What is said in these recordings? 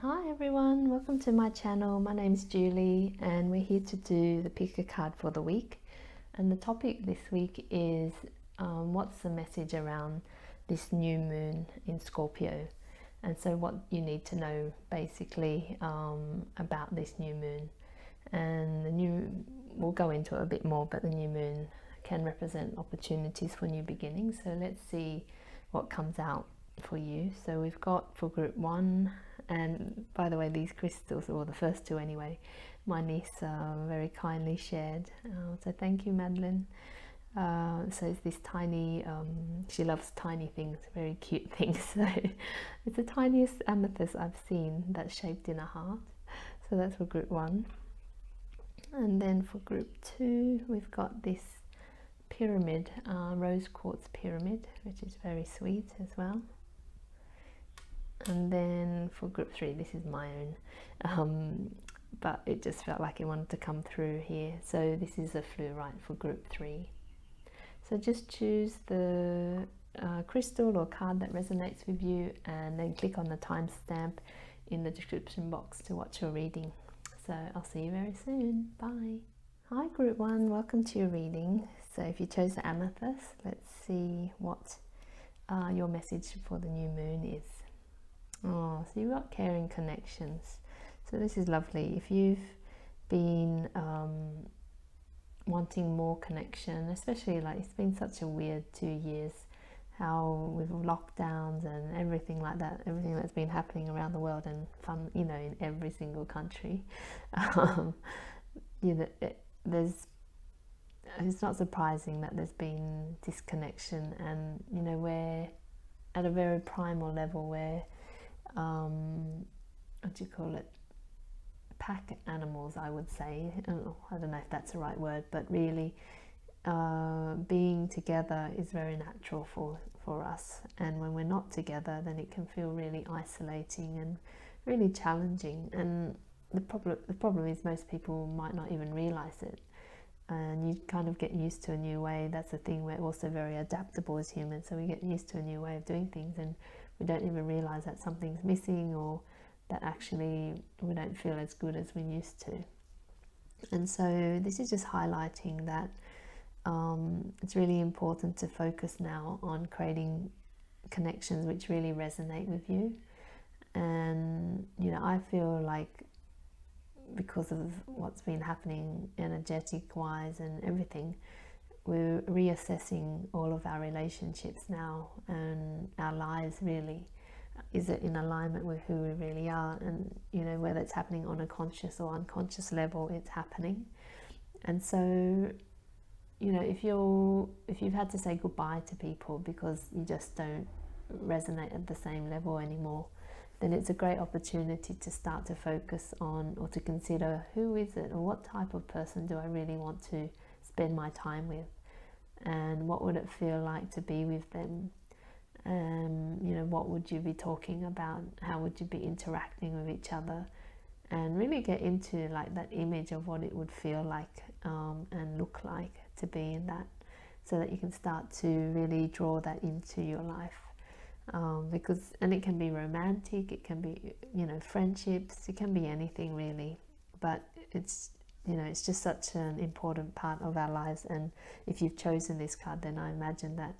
Hi everyone, welcome to my channel. My name's Julie and we're here to do the pick a card for the week. And the topic this week is what's the message around this new moon in Scorpio. And so what you need to know basically about this new moon. And we'll go into it a bit more, but the new moon can represent opportunities for new beginnings. So let's see what comes out for you. So we've got for group 1, and by the way, these crystals, or the first 2 anyway, my niece very kindly shared, so thank you, Madeline. So it's this tiny, she loves tiny things, very cute things. So it's the tiniest amethyst I've seen that's shaped in a heart. So that's for group 1. And then for group 2, we've got this pyramid, rose quartz pyramid, which is very sweet as well. And then for group 3, this is my own, but it just felt like it wanted to come through here. So this is a fluorite for group 3. So just choose the crystal or card that resonates with you, and then click on the timestamp in the description box to watch your reading. So I'll see you very soon. Bye. Hi group 1, welcome to your reading. So if you chose the amethyst, let's see what your message for the new moon is. Oh, so you've got caring connections. So this is lovely. If you've been wanting more connection, especially like it's been such a weird 2 years, how with lockdowns and everything like that, everything that's been happening around the world and fun, you know, in every single country, you know, it's not surprising that there's been disconnection, and you know, we're at a very primal level where what do you call it, pack animals, I would say. I don't know if that's the right word, but really being together is very natural for us, and when we're not together then it can feel really isolating and really challenging. And the problem is most people might not even realize it, and you kind of get used to a new way. That's the thing, we're also very adaptable as humans, so we get used to a new way of doing things and we don't even realize that something's missing, or that actually we don't feel as good as we used to. And so this is just highlighting that it's really important to focus now on creating connections which really resonate with you. And you know, I feel like because of what's been happening energetic wise and everything, we're reassessing all of our relationships now, and our lives really. Is it in alignment with who we really are? And you know, whether it's happening on a conscious or unconscious level, it's happening. And so, you know, if you've had to say goodbye to people because you just don't resonate at the same level anymore, then it's a great opportunity to start to focus on, or to consider, who is it, or what type of person do I really want to spend my time with, and what would it feel like to be with them. You know, what would you be talking about, how would you be interacting with each other, and really get into like that image of what it would feel like and look like to be in that, so that you can start to really draw that into your life. Because, and it can be romantic, it can be, you know, friendships, it can be anything really, but it's, you know, it's just such an important part of our lives. And if you've chosen this card, then I imagine that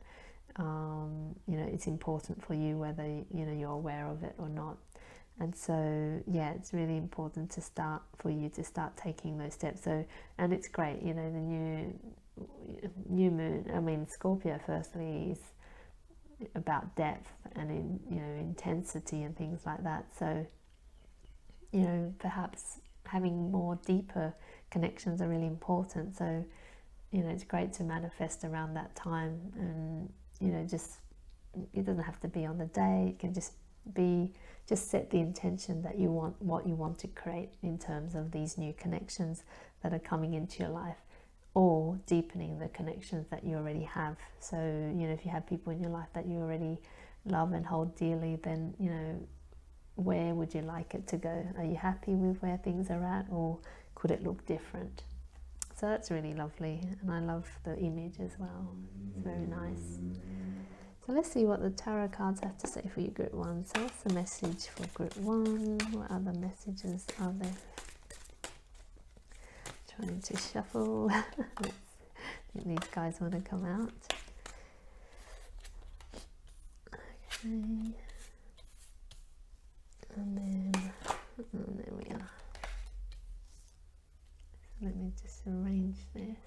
you know, it's important for you, whether you know you're aware of it or not. And so yeah, it's really important to start taking those steps. So, and it's great, you know, the new moon, I mean Scorpio firstly is about depth and you know, intensity and things like that. So you know, perhaps having more deeper connections are really important. So you know, it's great to manifest around that time. And you know, just, it doesn't have to be on the day, it can just be, just set the intention that you want, what you want to create in terms of these new connections that are coming into your life, or deepening the connections that you already have. So you know, if you have people in your life that you already love and hold dearly, then you know, where would you like it to go? Are you happy with where things are at, or could it look different? So that's really lovely, and I love the image as well. It's very nice. So let's see what the tarot cards have to say for you, group 1. So what's the message for group 1? What other messages are there? Trying to shuffle. I think these guys want to come out. Okay. And there we are. So let me just arrange this.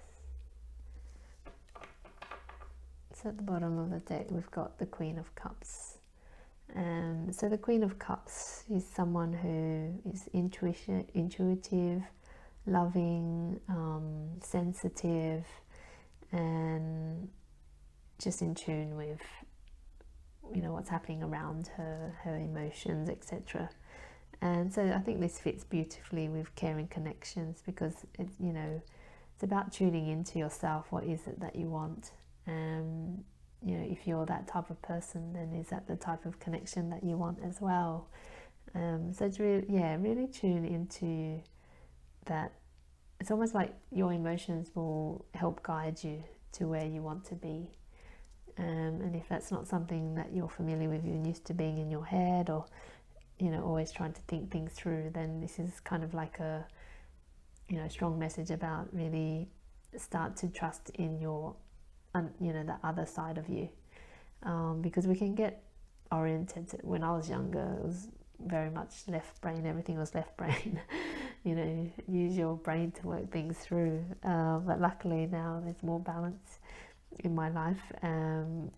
So at the bottom of the deck we've got the Queen of Cups. So the Queen of Cups is someone who is intuitive, loving, sensitive, and just in tune with, you know, what's happening around her, her emotions, etc. And so I think this fits beautifully with caring connections, because it's, you know, it's about tuning into yourself. What is it that you want? You know, if you're that type of person, then is that the type of connection that you want as well? So it's really, yeah, really tune into that. It's almost like your emotions will help guide you to where you want to be. And if that's not something that you're familiar with, you're used to being in your head, or, you know, always trying to think things through, then this is kind of like a, you know, strong message about really start to trust in your, you know, the other side of you, because we can get oriented. When I was younger, it was very much left brain. Everything was left brain. You know, use your brain to work things through. But luckily now there's more balance in my life, and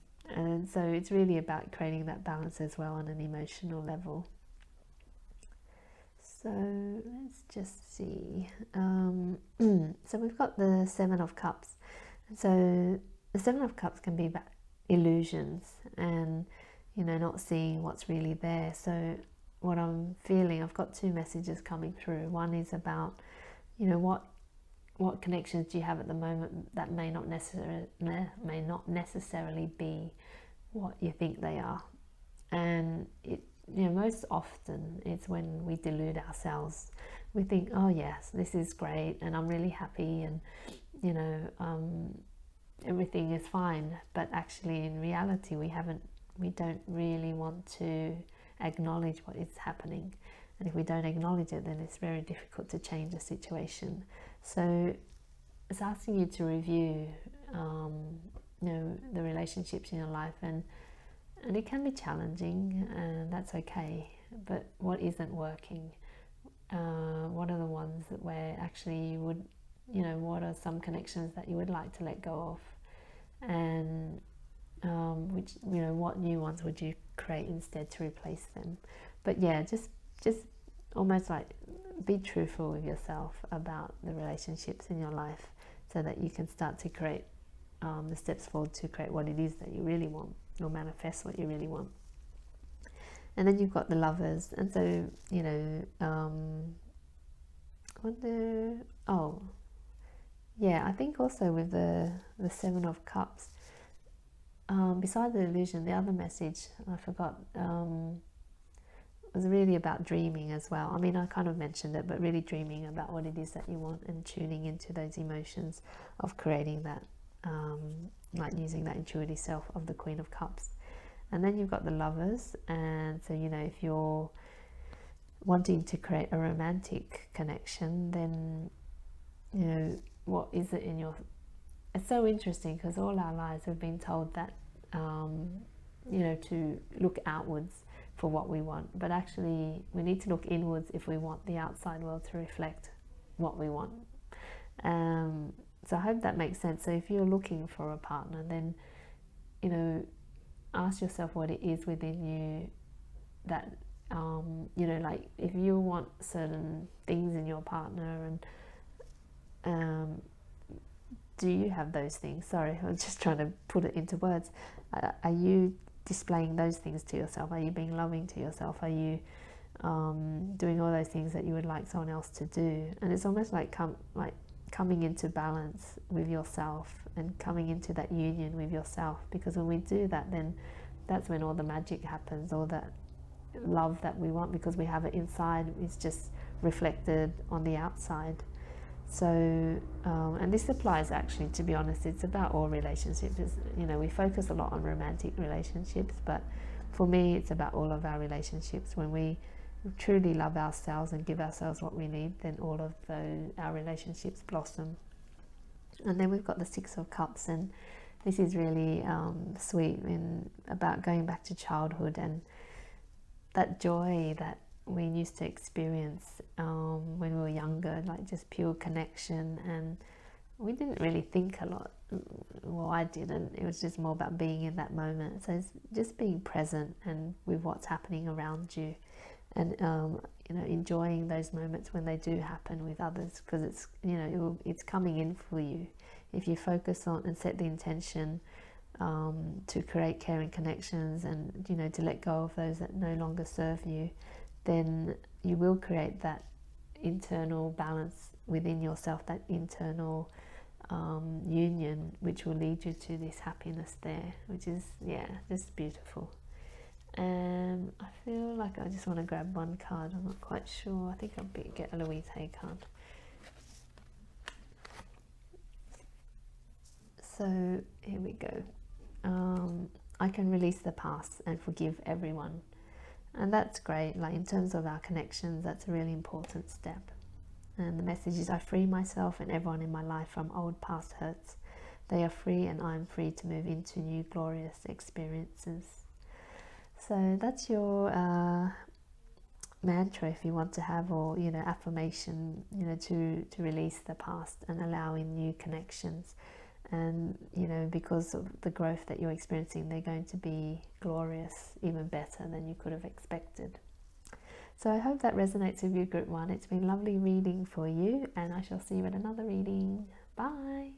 so it's really about creating that balance as well on an emotional level. So let's just see. So we've got the Seven of Cups. So the Seven of Cups can be about illusions and, you know, not seeing what's really there. So what I'm feeling, I've got two messages coming through. One is about, you know, what connections do you have at the moment that may not necessarily be what you think they are. And it, you know, most often it's when we delude ourselves. We think, oh yes, this is great and I'm really happy, and, you know, everything is fine, but actually in reality we don't really want to acknowledge what is happening. And if we don't acknowledge it, then it's very difficult to change the situation. So it's asking you to review, you know, the relationships in your life, and it can be challenging, and that's okay. But what isn't working? What are the ones that where actually you would, you know, what are some connections that you would like to let go of, and which, you know, what new ones would you create instead to replace them? But yeah, just almost like be truthful with yourself about the relationships in your life, so that you can start to create the steps forward to create what it is that you really want, or manifest what you really want. And then you've got the Lovers, and so, you know, I think also with the Seven of Cups, besides the illusion, the other message I forgot was really about dreaming as well. I mean, I kind of mentioned it, but really dreaming about what it is that you want and tuning into those emotions of creating that, like using that intuitive self of the Queen of Cups. And then you've got the Lovers, and so, you know, if you're wanting to create a romantic connection, then, you know, what is it in your... It's so interesting, because all our lives we've been told that, you know, to look outwards for what we want, but actually we need to look inwards if we want the outside world to reflect what we want. So I hope that makes sense. So if you're looking for a partner, then, you know, ask yourself what it is within you that, you know, like if you want certain things in your partner, and do you have those things? Sorry, I was just trying to put it into words. Are you displaying those things to yourself? Are you being loving to yourself? Are you doing all those things that you would like someone else to do? And it's almost like coming into balance with yourself and coming into that union with yourself, because when we do that, then that's when all the magic happens. All that love that we want, because we have it inside, is just reflected on the outside. So, and this applies actually, to be honest, it's about all relationships. It's, you know, we focus a lot on romantic relationships, but for me, it's about all of our relationships. When we truly love ourselves and give ourselves what we need, then all of our relationships blossom. And then we've got the Six of Cups, and this is really sweet, and about going back to childhood and that joy that we used to experience when we were younger, like just pure connection. And we didn't really think a lot. Well, I didn't. It was just more about being in that moment. So it's just being present and with what's happening around you, and you know, enjoying those moments when they do happen with others, because it's, you know, it's coming in for you. If you focus on and set the intention to create caring connections, and, you know, to let go of those that no longer serve you, then you will create that internal balance within yourself, that internal union, which will lead you to this happiness there, which is, yeah, just beautiful. And I feel like I just want to grab one card. I'm not quite sure. I think I'll get a Louise Hay card. So here we go. I can release the past and forgive everyone. And that's great. Like, in terms of our connections, that's a really important step. And the message is, I free myself and everyone in my life from old past hurts. They are free and I'm free to move into new glorious experiences. So that's your mantra, if you want to have, or, you know, affirmation, you know, to release the past and allow in new connections. And, you know, because of the growth that you're experiencing, they're going to be glorious, even better than you could have expected. So I hope that resonates with you, Group 1. It's been lovely reading for you, and I shall see you at another reading. Bye.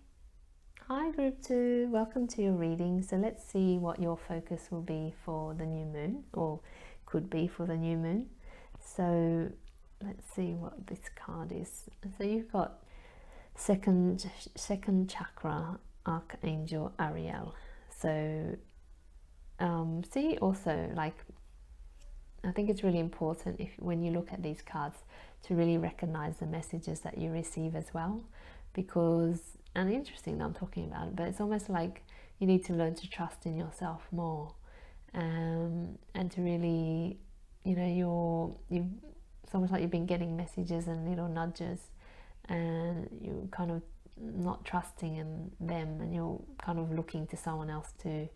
Hi, Group 2. Welcome to your reading. So let's see what your focus will be for the new moon, or could be for the new moon. So let's see what this card is. So you've got second chakra, Archangel Ariel. So see, also, like, I think it's really important, if when you look at these cards, to really recognize the messages that you receive as well, because, and interesting that I'm talking about it, but it's almost like you need to learn to trust in yourself more, and to really, you know, it's almost like you've been getting messages and little nudges, and you're kind of not trusting in them, and you're kind of looking to someone else to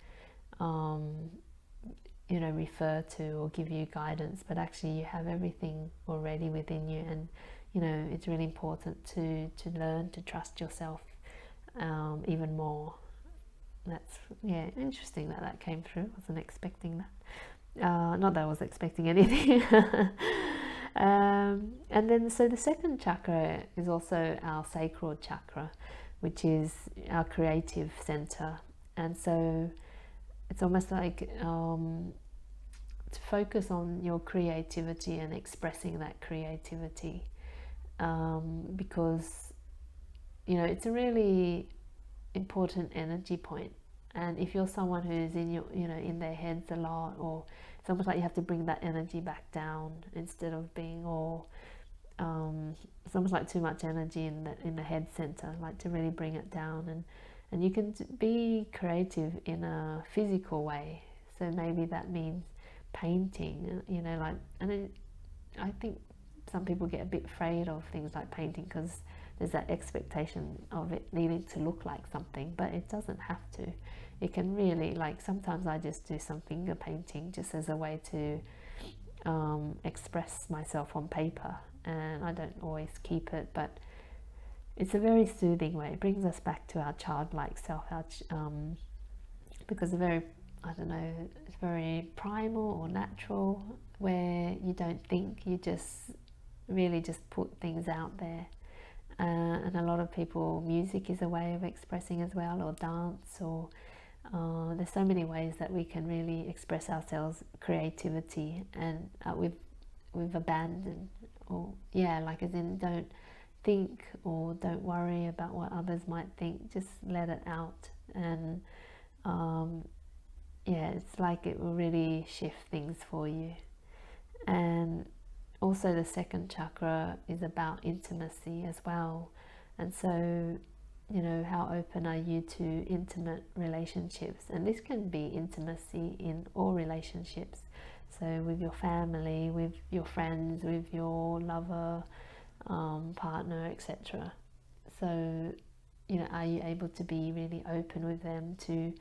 you know, refer to or give you guidance, but actually you have everything already within you. And, you know, it's really important to learn to trust yourself even more. That's, yeah, interesting that came through. Wasn't expecting that. Not that I was expecting anything. And then, so the second chakra is also our sacral chakra, which is our creative center. And so it's almost like to focus on your creativity and expressing that creativity, because, you know, it's a really important energy point. And if you're someone who's in your, you know, in their heads a lot, or it's almost like you have to bring that energy back down, instead of being all it's almost like too much energy in the head center, like to really bring it down. And you can be creative in a physical way. So maybe that means painting, you know, like, and I think some people get a bit afraid of things like painting, because there's that expectation of it needing to look like something, but it doesn't have to. It can really, like, sometimes I just do some finger painting just as a way to express myself on paper, and I don't always keep it, but it's a very soothing way. It brings us back to our childlike self, because very, I don't know, it's very primal or natural, where you don't think, you just really just put things out there. And a lot of people, music is a way of expressing as well, or dance, or there's so many ways that we can really express ourselves, creativity, and we've abandoned, or, yeah, like, as in, don't think or don't worry about what others might think, just let it out. And yeah, it's like it will really shift things for you. And also the second chakra is about intimacy as well, And so, you know, how open are you to intimate relationships? And this can be intimacy in all relationships. So with your family, with your friends, with your lover, partner, etc. So, you know, are you able to be really open with them, to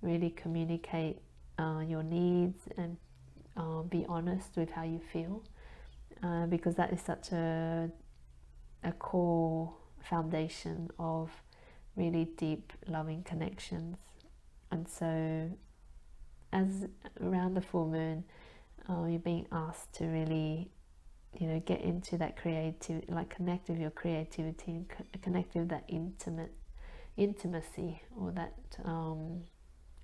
really communicate your needs, and be honest with how you feel? Because that is such a core foundation of really deep, loving connections. And so, as around the full moon, you're being asked to really, you know, get into that creative, like connect with your creativity, and connect with that intimacy, or that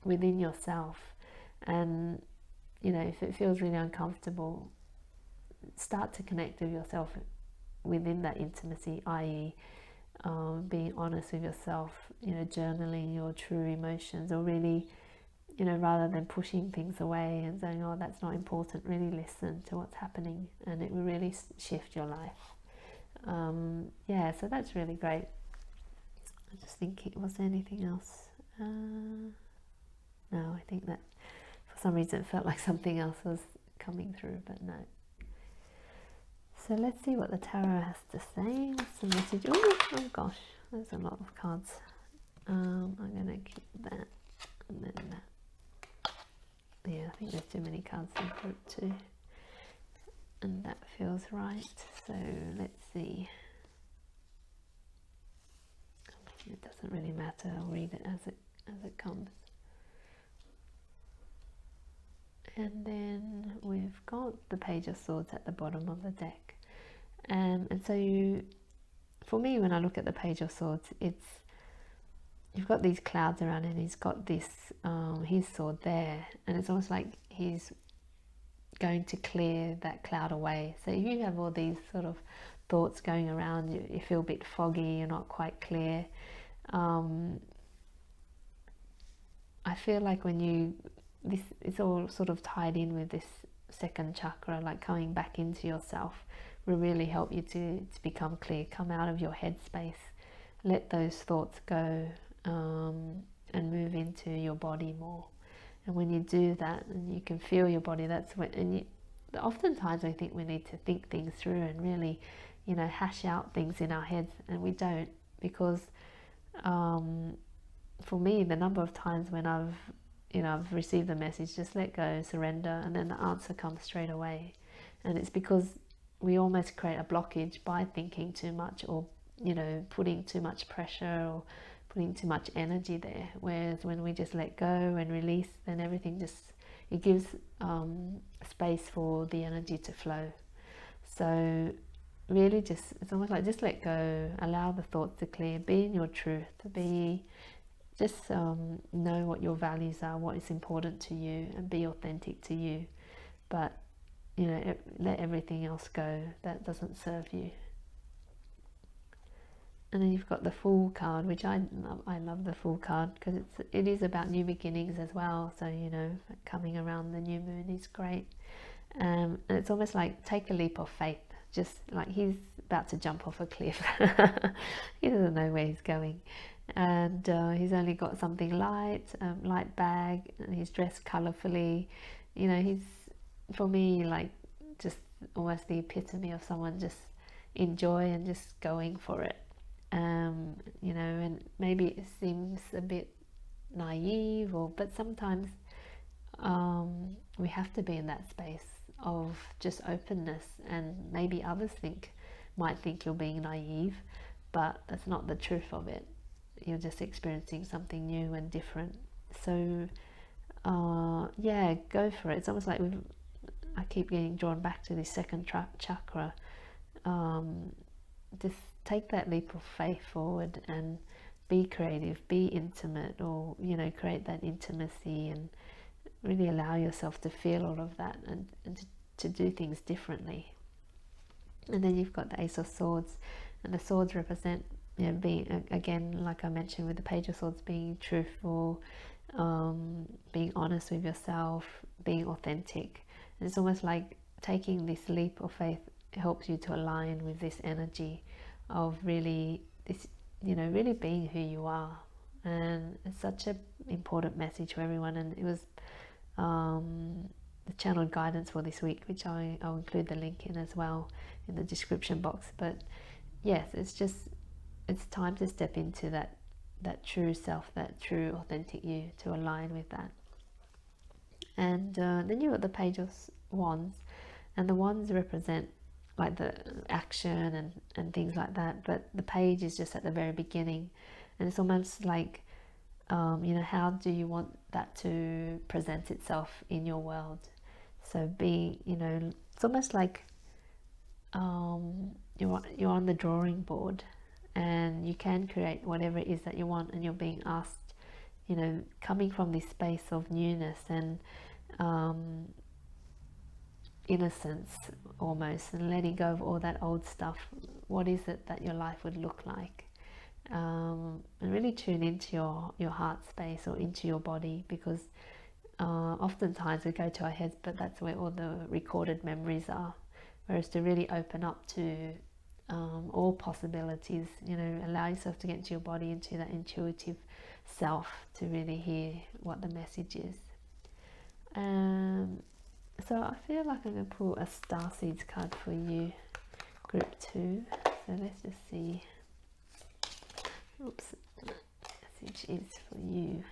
within yourself. And, you know, if it feels really uncomfortable, start to connect with yourself within that intimacy, i.e., being honest with yourself, you know, journaling your true emotions, or really, you know, rather than pushing things away and saying, oh, that's not important, really listen to what's happening, and it will really shift your life. Yeah, so that's really great. I just think, was there anything else? No, I think that for some reason it felt like something else was coming through, but no. So let's see what the tarot has to say. What's the message? Ooh, oh gosh, there's a lot of cards. I'm going to keep that, and then that. Yeah, I think there's too many cards in group 2, and that feels right. So let's see. It doesn't really matter. I'll read it as it comes. And then we've got the Page of Swords at the bottom of the deck, and so for me, when I look at the Page of Swords, you've got these clouds around, and he's got this his sword there, and it's almost like he's going to clear that cloud away. So if you have all these sort of thoughts going around, you feel a bit foggy, you're not quite clear. I feel like it's all sort of tied in with this second chakra, like coming back into yourself will really help you to become clear, come out of your headspace, let those thoughts go, and move into your body more. And when you do that, and you can feel your body, that's when, and oftentimes I think we need to think things through and really, you know, hash out things in our heads, and we don't, because for me, the number of times when I've received the message, just let go, surrender, and then the answer comes straight away. And it's because we almost create a blockage by thinking too much, or, you know, putting too much pressure, or putting too much energy there. Whereas when we just let go and release, then everything it gives space for the energy to flow. So really it's almost like just let go, allow the thoughts to clear, be in your truth, just know what your values are, what is important to you, and be authentic to you. But, you know, let everything else go that doesn't serve you. And then you've got the Fool card, which I love the Fool card, because it is about new beginnings as well. So, you know, coming around the new moon is great. And it's almost like take a leap of faith, just like he's about to jump off a cliff. He doesn't know where he's going, and he's only got something light bag, and he's dressed colourfully. You know, he's, for me, like just almost the epitome of someone just enjoy and just going for it. You know, and maybe it seems a bit naive, but sometimes we have to be in that space of just openness, and maybe others might think you're being naive, but that's not the truth of it. You're just experiencing something new and different. So yeah, go for it. It's almost like I keep getting drawn back to this second chakra. Just take that leap of faith forward and be creative, be intimate, or, you know, create that intimacy, and really allow yourself to feel all of that, and to do things differently. And then you've got the Ace of Swords, and the swords represent, you know, being, again, like I mentioned with the Page of Swords, being truthful, being honest with yourself, being authentic. And it's almost like taking this leap of faith helps you to align with this energy of really this really being who you are. And it's such an important message for everyone. And it was the channeled guidance for this week, which I'll include the link in as well in the description box. But yes, it's time to step into that true self, that true authentic you, to align with that. And then you've got the Page of Wands, and the wands represent like the action and things like that, but the page is just at the very beginning, and it's almost like how do you want that to present itself in your world? So it's almost like you're on the drawing board, and you can create whatever it is that you want, and you're being asked, coming from this space of newness and innocence almost, and letting go of all that old stuff. What is it that your life would look like? And really tune into your heart space, or into your body, because oftentimes we go to our heads, but that's where all the recorded memories are. Whereas to really open up to all possibilities, allow yourself to get into your body, into that intuitive self, to really hear what the message is. So I feel like I'm going to pull a Starseeds card for you, group 2. So let's just see. Oops, message is for you.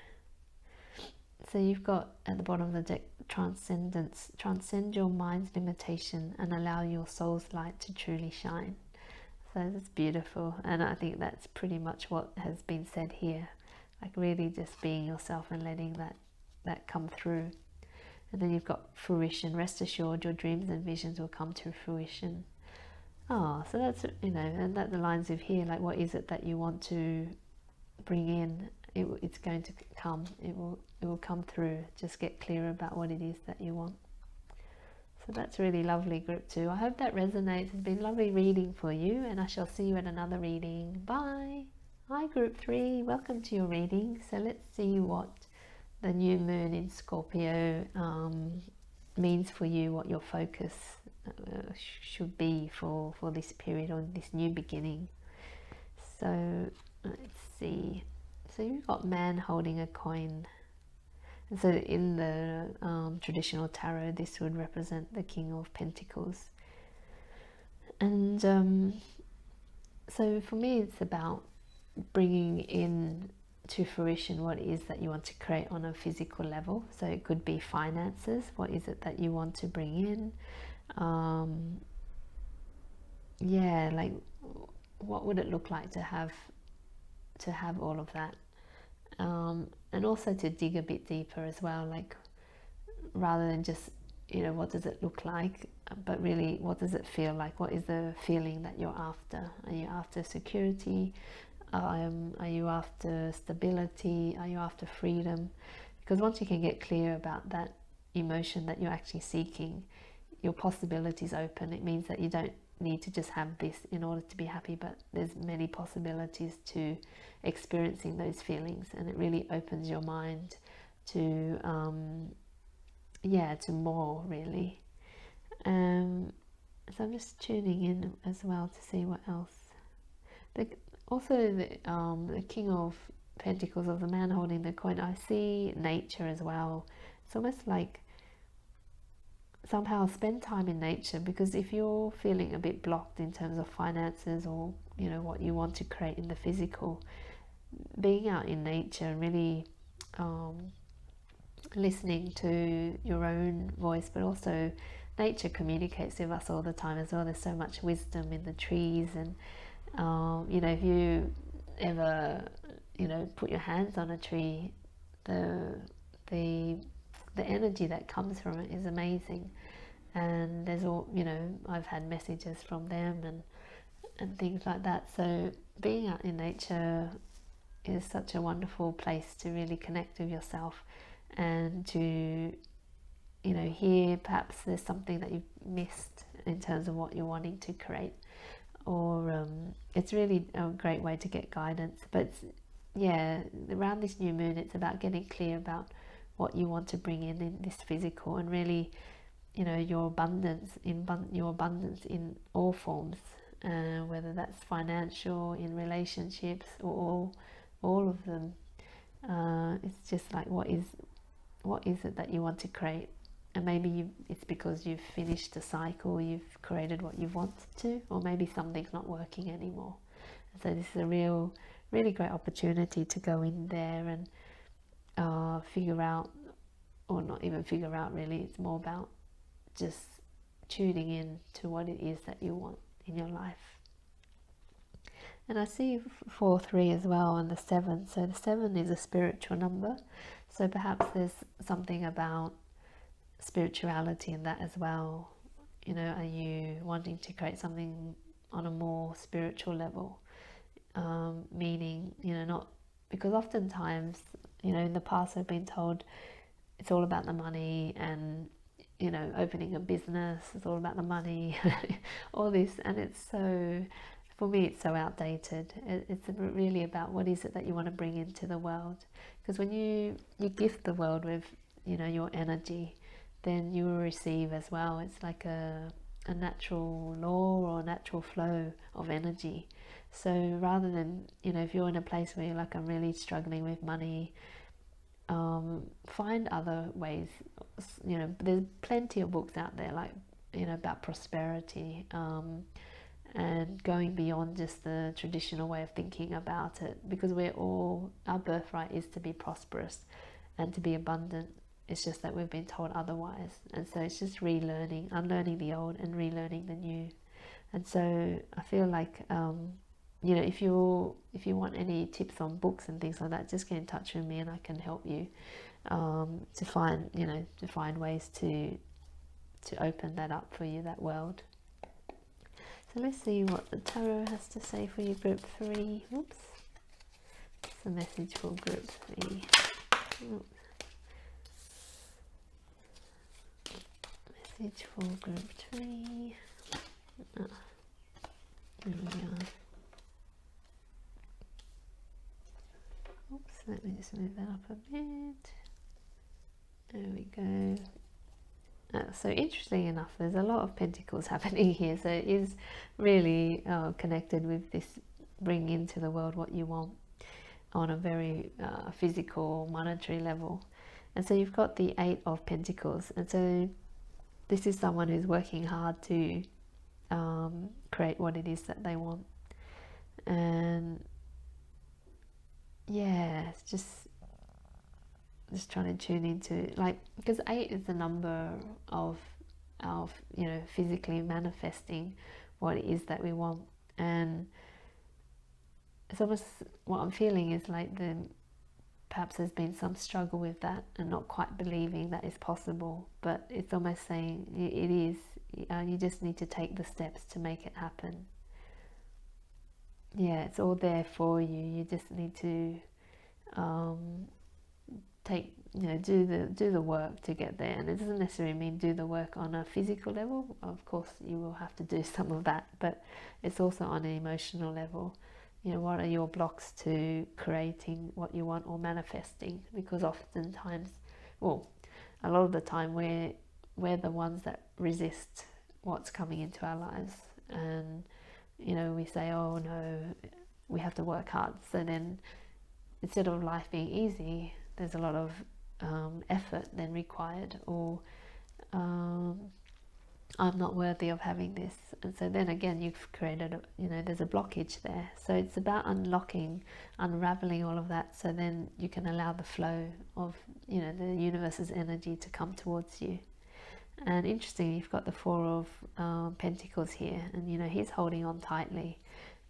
So you've got at the bottom of the deck, transcendence. Transcend your mind's limitation and allow your soul's light to truly shine. So that's beautiful, and I think that's pretty much what has been said here. Like really just being yourself and letting that come through. And then you've got fruition. Rest assured your dreams and visions will come to fruition. So that's, and that aligns with here, like what is it that you want to bring in? It's going to come. It will come through. Just get clear about what it is that you want. So that's really lovely, group 2. I hope that resonates. It's been lovely reading for you, and I shall see you at another reading. Bye. Hi, group 3. Welcome to your reading. So let's see what the new moon in Scorpio means for you, what your focus should be for this period, or this new beginning. So let's see. So you've got man holding a coin. And so in the traditional tarot, this would represent the King of Pentacles. And so for me, it's about bringing in to fruition what it is that you want to create on a physical level. So it could be finances. What is it that you want to bring in? Like what would it look like to have all of that? And also to dig a bit deeper as well, like rather than just what does it look like, but really what does it feel like? What is the feeling that you're after? Are you after security? Are you after stability? Are you after freedom? Because once you can get clear about that emotion that you're actually seeking, your possibilities open. It means that you don't need to just have this in order to be happy, but there's many possibilities to experiencing those feelings, and it really opens your mind to to more, really. So I'm just tuning in as well to see what else. Also the King of Pentacles, of the man holding the coin, I see nature as well. It's almost like somehow spend time in nature, because if you're feeling a bit blocked in terms of finances, or what you want to create in the physical, being out in nature and really listening to your own voice, but also nature communicates with us all the time as well. There's so much wisdom in the trees, and if you ever put your hands on a tree, the energy that comes from it is amazing. And there's all I've had messages from them and things like that. So being out in nature is such a wonderful place to really connect with yourself, and to hear perhaps there's something that you've missed in terms of what you're wanting to create, or it's really a great way to get guidance. But around this new moon, it's about getting clear about what you want to bring in this physical, and really your abundance in all forms, whether that's financial, in relationships, or all of them. It's just like, what is it that you want to create? And maybe it's because you've finished a cycle, you've created what you wanted to, or maybe something's not working anymore. And so this is a really great opportunity to go in there and figure out, or not even figure out really, it's more about just tuning in to what it is that you want in your life. And I see 4-3 as well, and the 7. So the 7 is a spiritual number. So perhaps there's something about spirituality in that as well. You know, are you wanting to create something on a more spiritual level? Meaning, you know, not because oftentimes, you know, in the past I've been told it's all about the money, and you know, opening a business is all about the money, all this, and it's so, for me, it's so outdated. It's really about what is it that you want to bring into the world. Because when you gift the world with, you know, your energy, then you will receive as well. It's like a natural law or a natural flow of energy. So rather than, you know, if you're in a place where you're like, I'm really struggling with money, find other ways. You know, there's plenty of books out there, like, you know, about prosperity, and going beyond just the traditional way of thinking about it, because our birthright is to be prosperous and to be abundant. It's just that we've been told otherwise, and so it's just relearning, unlearning the old and relearning the new. And so I feel like, you know, if you want any tips on books and things like that, just get in touch with me and I can help you to find ways to open that up for you, that world. So let's see what the tarot has to say for you, group 3. Oops. It's a message for group 3. Oops. Message for group 3. Oh, there we are. Oops, let me just move that up a bit. There we go. So interesting enough, there's a lot of pentacles happening here. So it is really connected with this bringing into the world what you want on a very physical, monetary level. And so you've got the 8 of Pentacles. And so this is someone who's working hard to create what it is that they want. And yeah, it's just trying to tune into, like, because 8 is the number of you know, physically manifesting what it is that we want. And it's almost, what I'm feeling is like perhaps there's been some struggle with that and not quite believing that is possible, but it's almost saying it is. You just need to take the steps to make it happen. Yeah, it's all there for you. You just need to do the work to get there. And it doesn't necessarily mean do the work on a physical level. Of course you will have to do some of that, but it's also on an emotional level. You know, what are your blocks to creating what you want or manifesting? Because oftentimes, well, a lot of the time we're the ones that resist what's coming into our lives. And you know, we say, oh no, we have to work hard. So then instead of life being easy, there's a lot of effort then required, or I'm not worthy of having this. And so then again, you've created, there's a blockage there. So it's about unraveling all of that, so then you can allow the flow of, the universe's energy to come towards you. And interestingly, you've got the 4 of Pentacles here, and he's holding on tightly,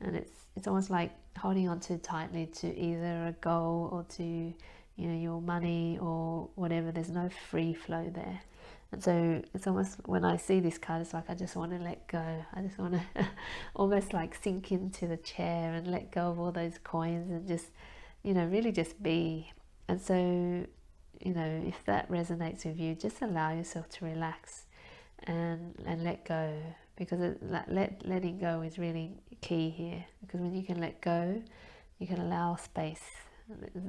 and it's almost like holding on too tightly to either a goal or to your money or whatever. There's no free flow there. And so it's almost, when I see this card, it's like I just want to let go. I just want to almost like sink into the chair and let go of all those coins and just really just be. And so if that resonates with you, just allow yourself to relax and let go, because letting go is really key here. Because when you can let go, you can allow space.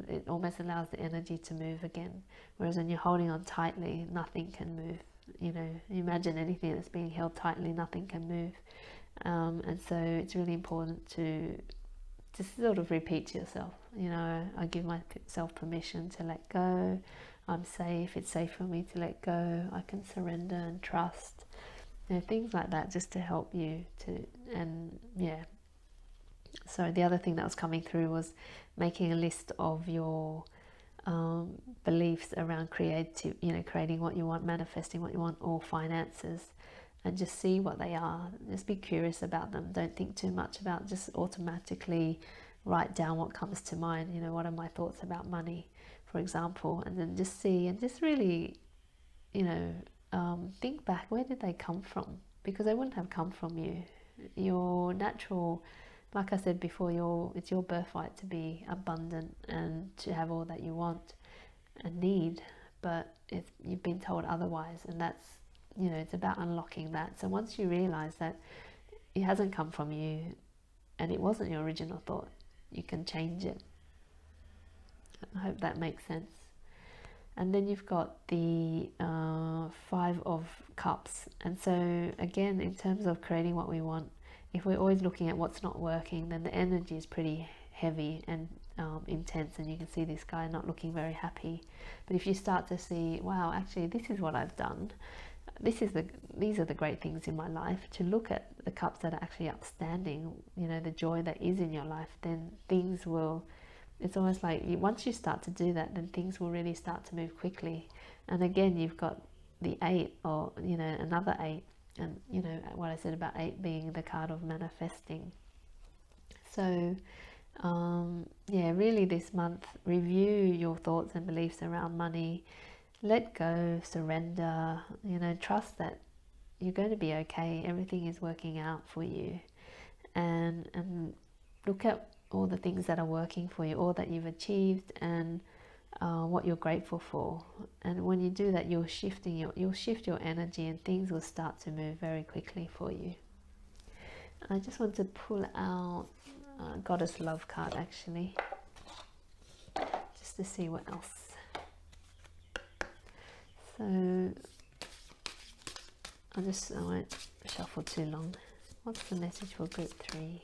It almost allows the energy to move again. Whereas when you're holding on tightly, nothing can move. Imagine anything that's being held tightly, nothing can move. And so it's really important to just sort of repeat to yourself, you know, I give myself permission to let go. I'm safe. It's safe for me to let go. I can surrender and trust. You know, things like that, just to help you to, and yeah. So the other thing that was coming through was making a list of your beliefs around creating what you want, manifesting what you want, or finances, and just see what they are. Just be curious about them. Don't think too much about, just automatically write down what comes to mind. You know, what are my thoughts about money, for example, and then just see and just really, you know, think back, where did they come from? Because they wouldn't have come from you. Your natural, like I said before, it's your birthright to be abundant and to have all that you want and need, but if you've been told otherwise, and that's, you know, it's about unlocking that. So once you realize that it hasn't come from you and it wasn't your original thought, you can change it. I hope that makes sense. And then you've got the Five of Cups. And so again, in terms of creating what we want, if we're always looking at what's not working, then the energy is pretty heavy and intense, and you can see this guy not looking very happy. But if you start to see, wow, actually this is what I've done, these are the great things in my life, to look at the cups that are actually upstanding, you know, the joy that is in your life, then things will, it's almost like once you start to do that, then things will really start to move quickly. And again, you've got the 8, or, you know, another 8, and, you know, what I said about 8 being the card of manifesting. So yeah, really this month, review your thoughts and beliefs around money. Let go, surrender, you know, trust that you're going to be okay. Everything is working out for you. And look at all the things that are working for you, all that you've achieved, and what you're grateful for. And when you do that, you'll shift your energy, and things will start to move very quickly for you. I just want to pull out Goddess Love card, actually, just to see what else. So I won't shuffle too long. What's the message for group 3?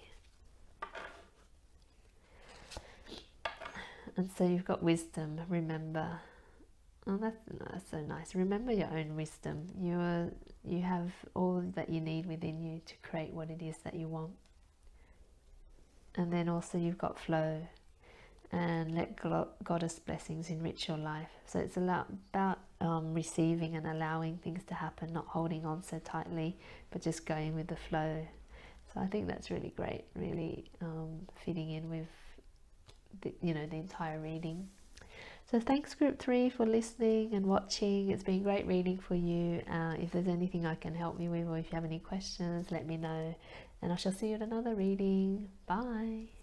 And so you've got wisdom. Remember. Oh, that's so nice. Remember your own wisdom. You have all that you need within you to create what it is that you want. And then also you've got flow, and let Goddess blessings enrich your life. So it's about receiving and allowing things to happen, not holding on so tightly, but just going with the flow. So I think that's really great, really fitting in with the entire reading. So thanks group 3 for listening and watching. It's been great reading for you. If there's anything I can help you with, or if you have any questions, let me know, and I shall see you at another reading. Bye.